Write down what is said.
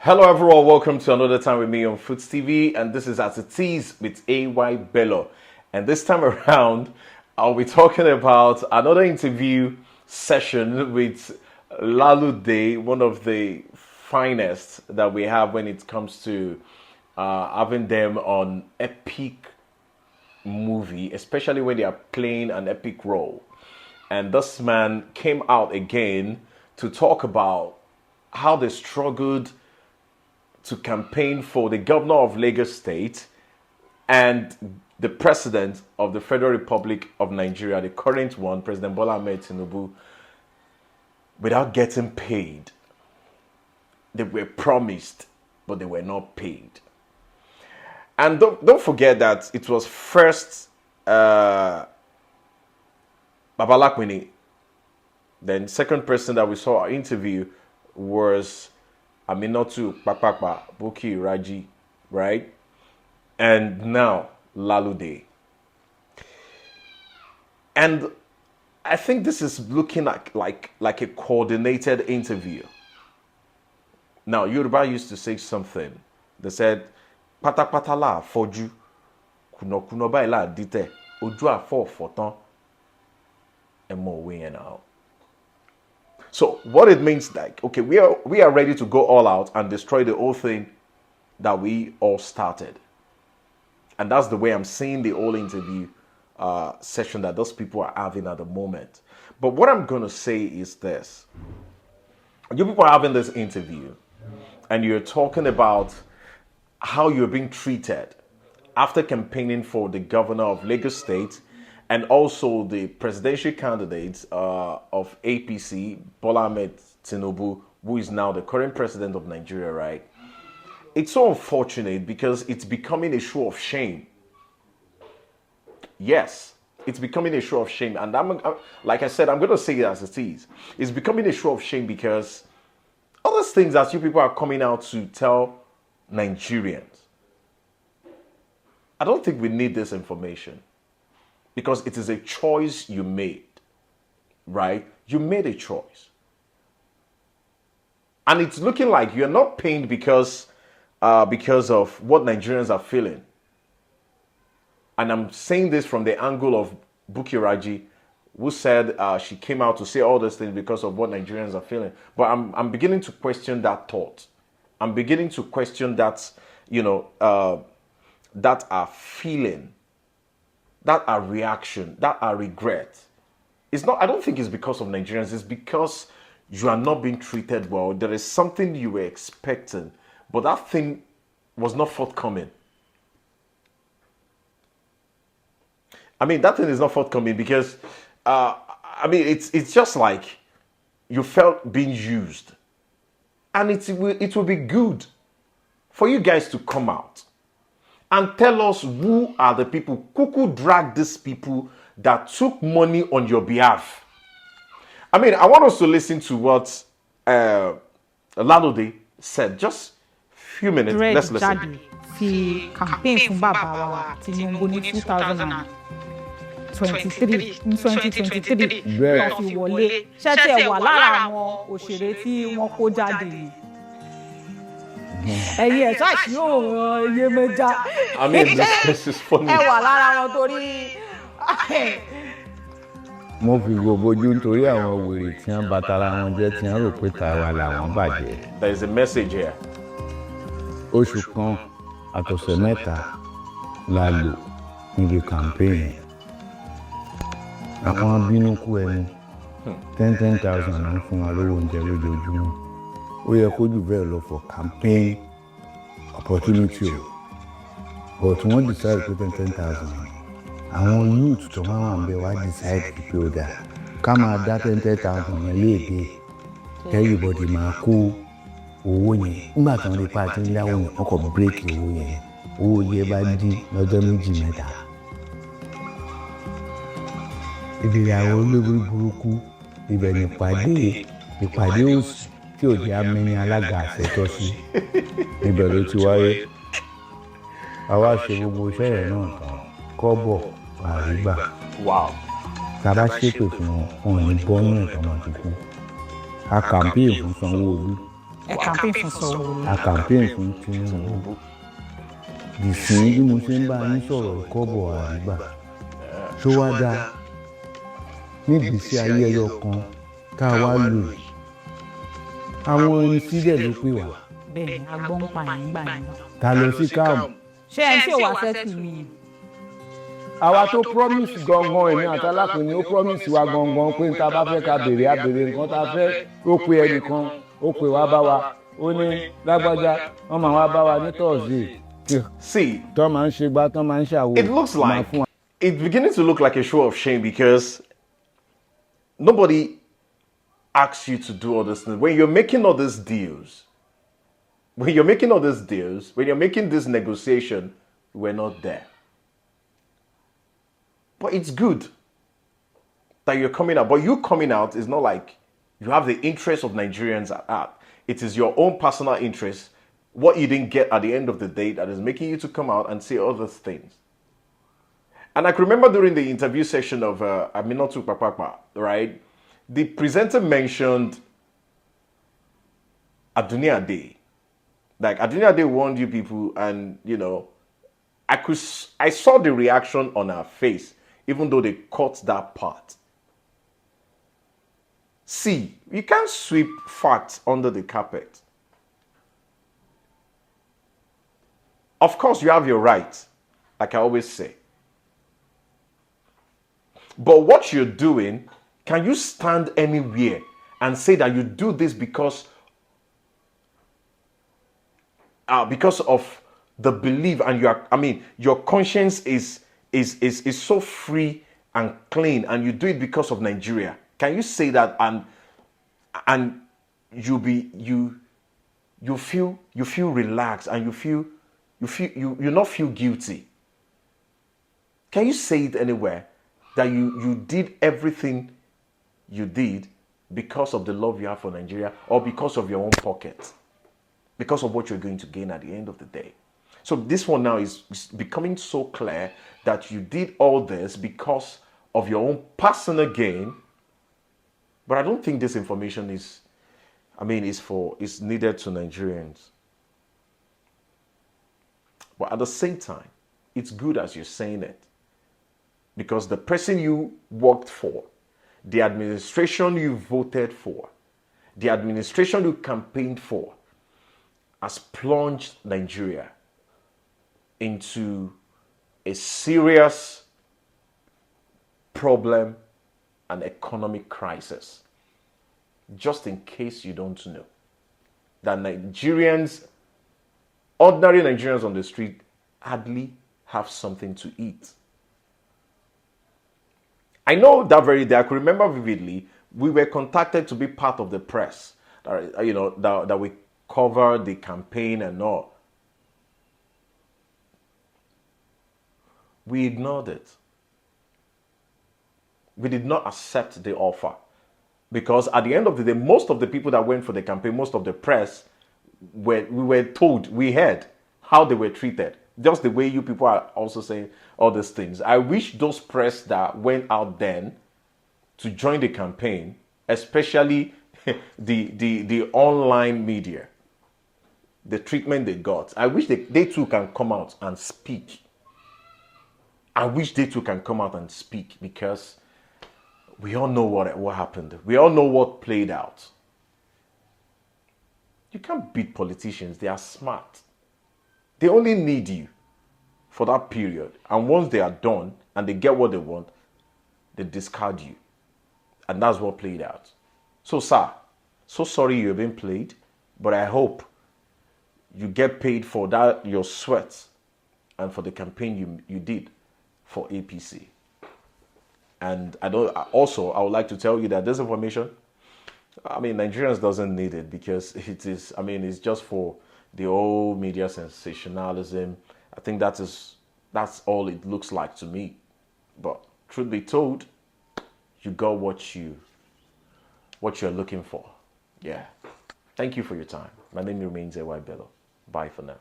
Hello everyone, welcome to another time with me on Foods TV, and this is As It Is with AY Bello. And this time around, I'll be talking about another interview session with Lalude, one of the finest that we have when it comes to having them on epic movie, especially when they are playing an epic role. And this man came out again to talk about how they struggled to campaign for the governor of Lagos State and the president of the Federal Republic of Nigeria, the current one, President Bola Ahmed Tinubu, without getting paid. They were promised, but they were not paid. And don't forget that it was first Babalakwini. Then second person that we saw our interview was Aminatu Pakpakpa Buki Raji, right? And now Lalude. And I think this is looking like a coordinated interview. Now, Yoruba used to say something. They said, Patapata la foju, kuno ba la dite, oju afo foton, and more way now. So what it means, like, okay, we are ready to go all out and destroy the whole thing that we all started. And that's the way I'm seeing the whole interview session that those people are having at the moment. But what I'm going to say is this. You people are having this interview and you're talking about how you're being treated after campaigning for the governor of Lagos State and also the presidential candidate of APC, Bola Ahmed Tinubu, who is now the current president of Nigeria, right? It's so unfortunate because it's becoming a show of shame. Yes, it's becoming a show of shame. And like I said, I'm going to say it as it is. It's becoming a show of shame because all those things that you people are coming out to tell Nigerians, I don't think we need this information. Because it is a choice you made, right? You made a choice. And it's looking like you're not pained because of what Nigerians are feeling. And I'm saying this from the angle of Buki Raji, who said she came out to say all these things because of what Nigerians are feeling. But I'm beginning to question that thought. I'm beginning to question that, that our feeling, that our reaction, that our regret. It's not, I don't think it's because of Nigerians, it's because you are not being treated well. There is something you were expecting, but that thing was not forthcoming. I mean, that thing is not forthcoming because, it's just like you felt being used. And it will be good for you guys to come out and tell us who are the people who drag these people that took money on your behalf. I mean, I want us to listen to what Lalude said. Just a few minutes. Let's listen. Fi campaign fún bàbá wa Tinubu ní 2023 lọ fi wọlé. Ṣé tí ẹ wà lára àwọn òṣèré tí wọ́n kó jáde yìí? Ẹ̀yin ẹ̀ ṣáàṣì yóò iye mẹ́ja. I mean, this is funny. Ẹ wà lára wọn torí. Mo fi gbogbojú nítorí àwọn wèrè tí wọ́n bá tara wọn jẹ́ tí wọ́n rò pé tàwa làwọn bàjẹ́. There is a message here. Oṣù kan àtọ̀sẹ̀ mẹ́ta la lò níbi campaign. Àwọn abínú kú ẹni 10,000 náà fún wa lówó oúnjẹ lójoojúmọ́. Ó yẹ kó jù bẹ́ẹ̀ lọ for campaign opportunity o. But wọ́n decide pé 10,000. Àwọn youth tó máa wà ń bẹ wá decide pé ó dáa. Ká máa dá 10,000 yẹn léèdè. Everybody máa kó owó yẹn. Nígbà tí wọ́n lè pa àti ilé àwọn yẹn, wọ́n kò break owó yẹn. Owó yẹn bá dín lọ́jọ́ méjì mẹ́ta. Ìbéèrè àwọn olórí burúkú ibẹ̀ ní ìpàdé òsì tí ò jẹ́ amẹ́ni alága àṣetọ́ sí. Ibẹ̀ ló ti wáyé. Àwa ṣe gbogbo iṣẹ́ yẹn náà tán. Kọ́bọ̀ àrígbà. Wow. Tàbá ṣépè fún wọn ní bọ́nú ẹ̀tọ́ máa ti kú. A campaign fún Sanwó-Olú ẹ campaign fún Sanwó-Olú. a campaign fún Tinubu ìsìn bí mo ṣe ń bá yín sọ̀rọ̀ ìkọ́bọ̀ àrígbà ṣó wá dáa nígbèsí ayé ẹyọ kan tá a wá lò yìí àwọn ẹni sílẹ̀ ló pè wá bẹ́ẹ̀ ni agbọ́n pa yín gbà yín. ta lọ sí káàmù. ṣé ẹ tí ò wá sẹ́tù mi. àwa tó promise gangan èmi àti alápèní ó promise wa gangan pé n ta bá fẹ́ ká béèrè á béèrè nǹkan tá a fẹ́ ó pe ẹnìkan ó pè wá bá wa ó ní lágbájá wọ́n máa wá bá wa ní Thursday. See, tó máa ń ṣe gbá tó máa ń ṣàwò. it looks like it's beginning to look like a show of shame because nobody asks you to do all this things. When you're making all these deals, when you're making this negotiation, we're not there. But it's good that you're coming out. But you coming out is not like you have the interest of Nigerians at heart. It is your own personal interest, what you didn't get at the end of the day, that is making you to come out and say all those things. And I can remember during the interview session of Aminatu Papapa, right? The presenter mentioned Adunia Day. Like Adunia Day warned you people, and you know, I saw the reaction on her face, even though they cut that part. See, you can't sweep facts under the carpet. Of course, you have your rights, like I always say. But what you're doing, can you stand anywhere and say that you do this because of the belief and your conscience is so free and clean, and you do it because of Nigeria? Can you say that and you feel relaxed and you not feel guilty? Can you say it anywhere that you did everything you did because of the love you have for Nigeria, or because of your own pocket, because of what you're going to gain at the end of the day? So this one now is becoming so clear that you did all this because of your own personal gain. But I don't think this information is needed to Nigerians. But at the same time, it's good as you're saying it, because the person you worked for, the administration you voted for, the administration you campaigned for, has plunged Nigeria into a serious problem and economic crisis. Just in case you don't know, that ordinary Nigerians on the street hardly have something to eat. I know that very day, I could remember vividly, we were contacted to be part of the press, that we cover the campaign and all. We ignored it. We did not accept the offer, because at the end of the day, most of the people that went for the campaign, most of the press, we were told, we heard how they were treated. Just the way you people are also saying all these things. I wish those press that went out then to join the campaign, especially the online media, the treatment they got. I wish they too can come out and speak. I wish they too can come out and speak, because we all know what happened. We all know what played out. You can't beat politicians. They are smart. They only need you for that period. And once they are done and they get what they want, they discard you. And that's what played out. So, sir, so sorry you've been played, but I hope you get paid for that, your sweat, and for the campaign you did for APC. And I would like to tell you that this information, Nigerians doesn't need it, because it's just for the old media sensationalism. I think that's all it looks like to me. But truth be told, you got what you're looking for. Yeah. Thank you for your time. My name remains A.Y. Bello. Bye for now.